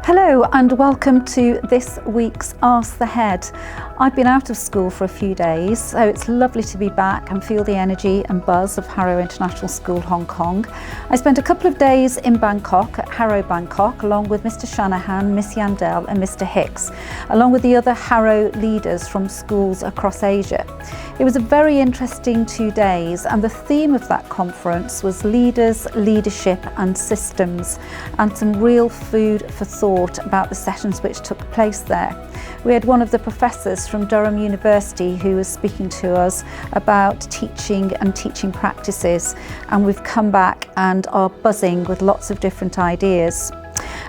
Hello and welcome to this week's Ask the Head. I've been out of school for a few days, so it's lovely to be back and feel the energy and buzz of Harrow International School, Hong Kong. I spent a couple of days in Bangkok, at Harrow Bangkok, along with Mr Shanahan, Miss Yandel and Mr Hicks, along with the other Harrow leaders from schools across Asia. It was a very interesting 2 days, and the theme of that conference was leaders, leadership and systems, and some real food for thought about the sessions which took place there. We had one of the professors from Durham University who was speaking to us about teaching and teaching practices, and we've come back and are buzzing with lots of different ideas.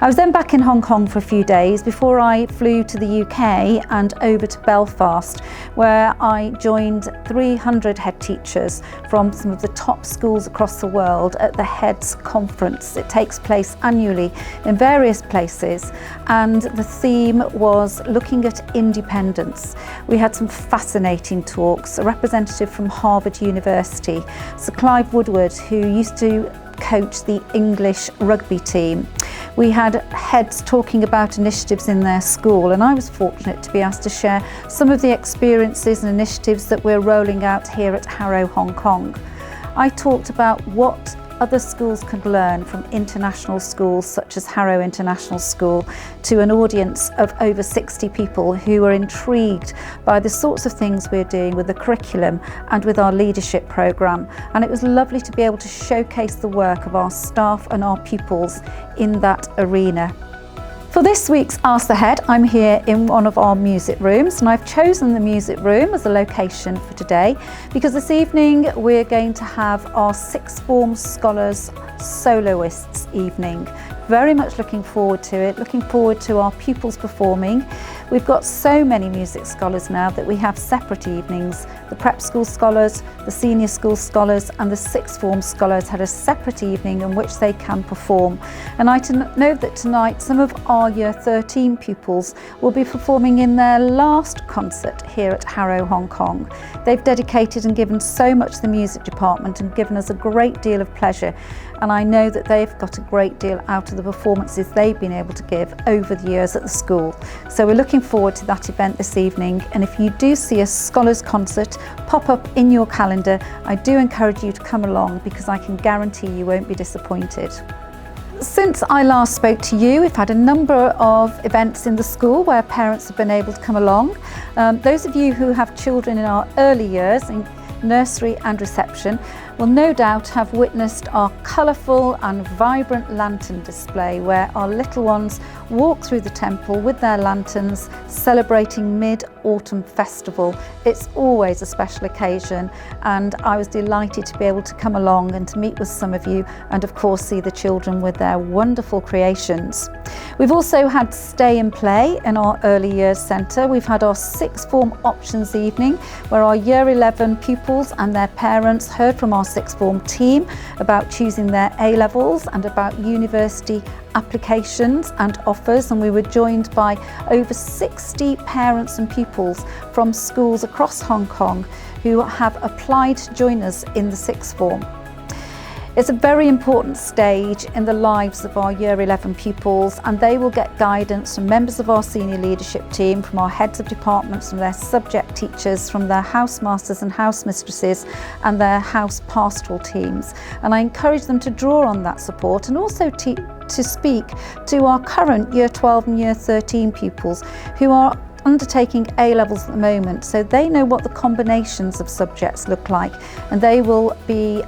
I was then back in Hong Kong for a few days before I flew to the UK and over to Belfast, where I joined 300 head teachers from some of the top schools across the world at the Heads Conference. It takes place annually in various places, and the theme was looking at independence. We had some fascinating talks. A representative from Harvard University, Sir Clive Woodward, who used to coach the English rugby team. We had heads talking about initiatives in their school, and I was fortunate to be asked to share some of the experiences and initiatives that we're rolling out here at Harrow, Hong Kong. I talked about what other schools could learn from international schools such as Harrow International School to an audience of over 60 people who were intrigued by the sorts of things we're doing with the curriculum and with our leadership programme. And it was lovely to be able to showcase the work of our staff and our pupils in that arena. For this week's Ask the Head, I'm here in one of our music rooms, and I've chosen the music room as a location for today because this evening we're going to have our sixth form scholars soloists evening. Very much looking forward to it, looking forward to our pupils performing. We've got so many music scholars now that we have separate evenings. The prep school scholars, the senior school scholars and the sixth form scholars had a separate evening in which they can perform. And I know that tonight some of our year 13 pupils will be performing in their last concert here at Harrow, Hong Kong. They've dedicated and given so much to the music department and given us a great deal of pleasure. And I know that they've got a great deal out of the performances they've been able to give over the years at the school. So we're looking forward to that event this evening, and if you do see a scholars concert pop up in your calendar, I do encourage you to come along because I can guarantee you won't be disappointed. Since I last spoke to you, we've had a number of events in the school where parents have been able to come along. Those of you who have children in our early years, in nursery and reception, will no doubt have witnessed our colourful and vibrant lantern display where our little ones walk through the temple with their lanterns celebrating Mid-Autumn Festival. It's always a special occasion, and I was delighted to be able to come along and to meet with some of you and of course see the children with their wonderful creations. We've also had Stay and Play in our Early Years Centre. We've had our sixth form options evening where our year 11 pupils and their parents heard from our sixth form team about choosing their A-levels and about university applications and offers, and we were joined by over 60 parents and pupils from schools across Hong Kong who have applied to join us in the sixth form. It's a very important stage in the lives of our year 11 pupils, and they will get guidance from members of our senior leadership team, from our heads of departments, from their subject teachers, from their housemasters and housemistresses and their house pastoral teams. And I encourage them to draw on that support and also to speak to our current year 12 and year 13 pupils who are undertaking A-levels at the moment, so they know what the combinations of subjects look like, and they will be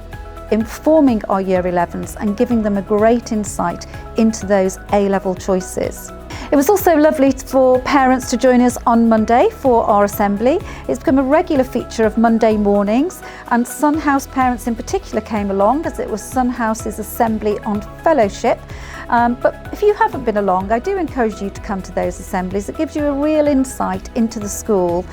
informing our year 11s and giving them a great insight into those A-level choices. It was also lovely for parents to join us on Monday for our assembly. It's become a regular feature of Monday mornings, and Son House parents in particular came along as it was Son House's assembly on fellowship. But if you haven't been along, I do encourage you to come to those assemblies. It gives you a real insight into the school.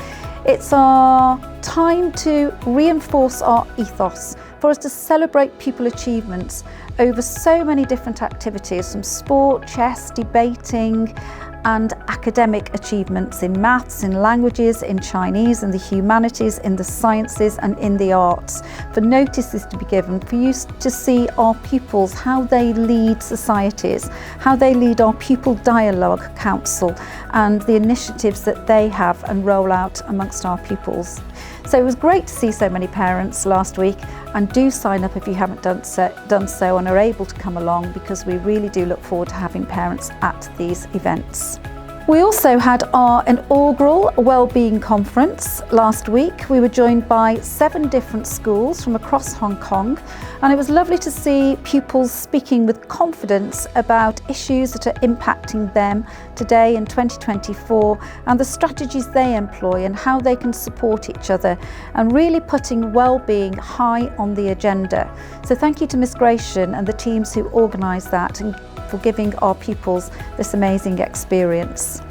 It's our time to reinforce our ethos, for us to celebrate pupil achievements over so many different activities, from sport, chess, debating, and academic achievements in maths, in languages, in Chinese, in the humanities, in the sciences and in the arts. For notice is to be given for you to see our pupils, how they lead societies, how they lead our Pupil Dialogue Council and the initiatives that they have and roll out amongst our pupils. So it was great to see so many parents last week, and do sign up if you haven't done so and are able to come along, because we really do look forward to having parents at these events. We also had our inaugural Wellbeing Conference last week. We were joined by 7 different schools from across Hong Kong, and it was lovely to see pupils speaking with confidence about issues that are impacting them today in 2024 and the strategies they employ and how they can support each other, and really putting wellbeing high on the agenda. So thank you to Ms Gratian and the teams who organised that and for giving our pupils this amazing experience.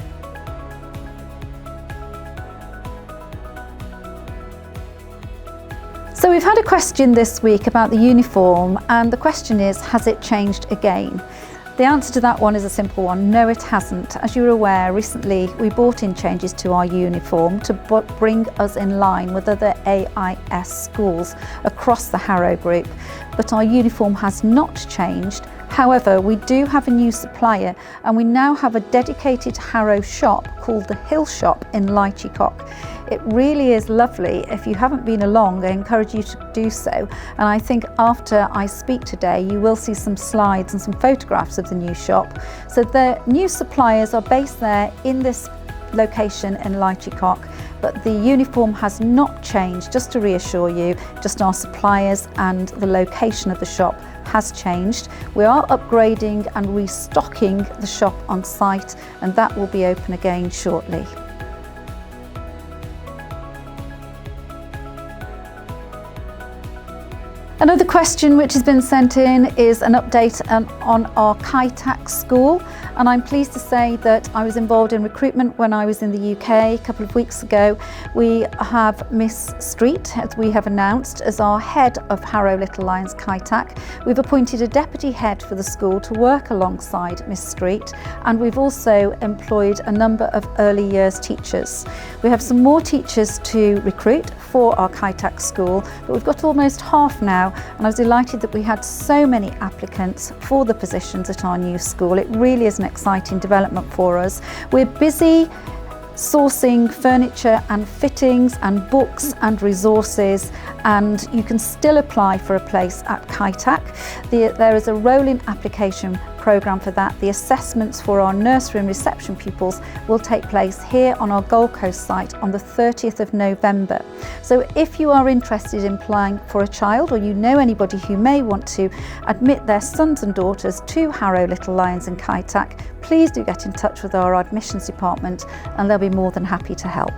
So we've had a question this week about the uniform, and the question is, has it changed again? The answer to that one is a simple one: no, it hasn't. As you're aware, recently we brought in changes to our uniform to bring us in line with other AIS schools across the Harrow group, but our uniform has not changed. However, we do have a new supplier, and we now have a dedicated Harrow shop called the Hill Shop in Leichycock. It really is lovely. If you haven't been along, I encourage you to do so. And I think after I speak today, you will see some slides and some photographs of the new shop. So the new suppliers are based there in this location in Leichycock, but the uniform has not changed, just to reassure you. Just our suppliers and the location of the shop has changed. We are upgrading and restocking the shop on site, and that will be open again shortly. Another question which has been sent in is an update on our Kai-Tak school, and I'm pleased to say that I was involved in recruitment when I was in the UK a couple of weeks ago. We have Miss Street, as we have announced, as our head of Harrow Little Lions Kai-Tak. We've appointed a deputy head for the school to work alongside Miss Street, and we've also employed a number of early years teachers. We have some more teachers to recruit for our Kai-Tak school, but we've got almost half now, and I was delighted that we had so many applicants for the positions at our new school. It really is an exciting development for us. We're busy sourcing furniture and fittings and books and resources, and you can still apply for a place at Kai-Tak. There is a rolling application programme for that. The assessments for our nursery and reception pupils will take place here on our Gold Coast site on the 30th of November. So if you are interested in applying for a child, or you know anybody who may want to admit their sons and daughters to Harrow Little Lions and Kai-Tak, please do get in touch with our admissions department, and they'll be more than happy to help.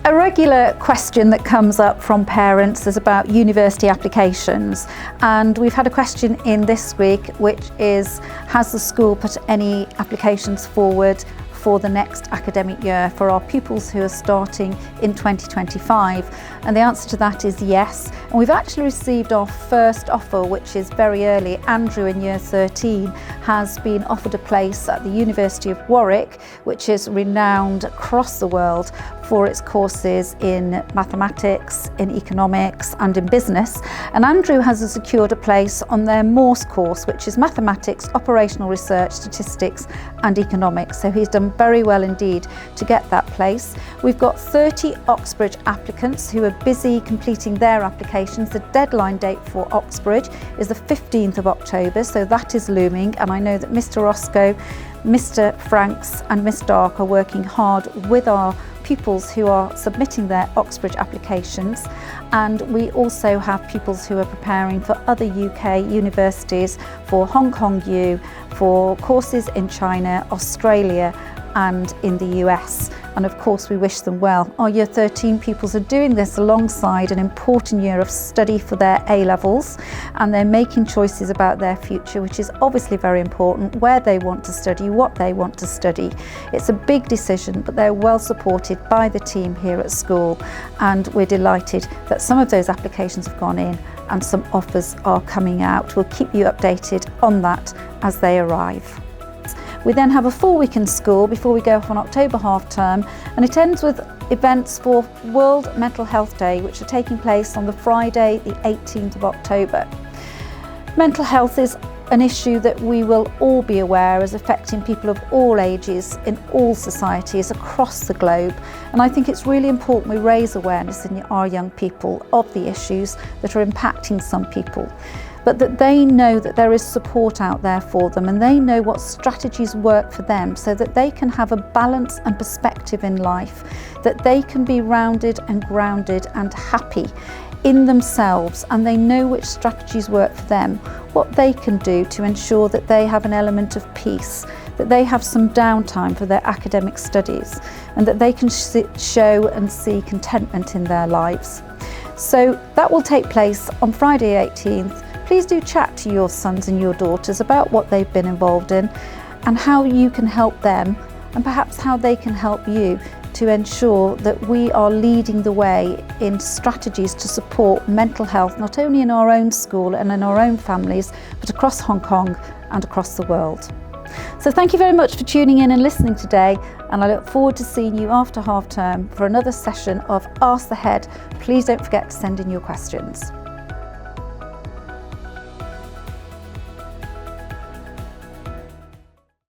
A regular question that comes up from parents is about university applications, and we've had a question in this week which is, has the school put any applications forward for the next academic year for our pupils who are starting in 2025? And the answer to that is yes. And we've actually received our first offer, which is very early. Andrew in year 13 has been offered a place at the University of Warwick, which is renowned across the world for its courses in mathematics, in economics and in business. And Andrew has secured a place on their Morse course, which is mathematics, operational research, statistics and economics. So he's done very well indeed to get that place. We've got 30 Oxbridge applicants who are busy completing their applications. The deadline date for Oxbridge is the 15th of October, so that is looming, and I know that Mr Roscoe, Mr Franks and Miss Dark are working hard with our pupils who are submitting their Oxbridge applications, and we also have pupils who are preparing for other UK universities, for Hong Kong U, for courses in China, Australia and in the US, and of course we wish them well. Our year 13 pupils are doing this alongside an important year of study for their A-levels, and they're making choices about their future, which is obviously very important, where they want to study, what they want to study. It's a big decision, but they're well supported by the team here at school, and we're delighted that some of those applications have gone in and some offers are coming out. We'll keep you updated on that as they arrive. We then have a full week in school before we go off on October half term, and it ends with events for World Mental Health Day, which are taking place on the Friday the 18th of October. Mental health is an issue that we will all be aware is affecting people of all ages in all societies across the globe, and I think it's really important we raise awareness in our young people of the issues that are impacting some people, but that they know that there is support out there for them and they know what strategies work for them so that they can have a balance and perspective in life, that they can be rounded and grounded and happy in themselves, and they know which strategies work for them, what they can do to ensure that they have an element of peace, that they have some downtime for their academic studies, and that they can show and see contentment in their lives. So that will take place on Friday 18th. Please do chat to your sons and your daughters about what they've been involved in and how you can help them, and perhaps how they can help you to ensure that we are leading the way in strategies to support mental health, not only in our own school and in our own families, but across Hong Kong and across the world. So thank you very much for tuning in and listening today, and I look forward to seeing you after half term for another session of Ask the Head. Please don't forget to send in your questions.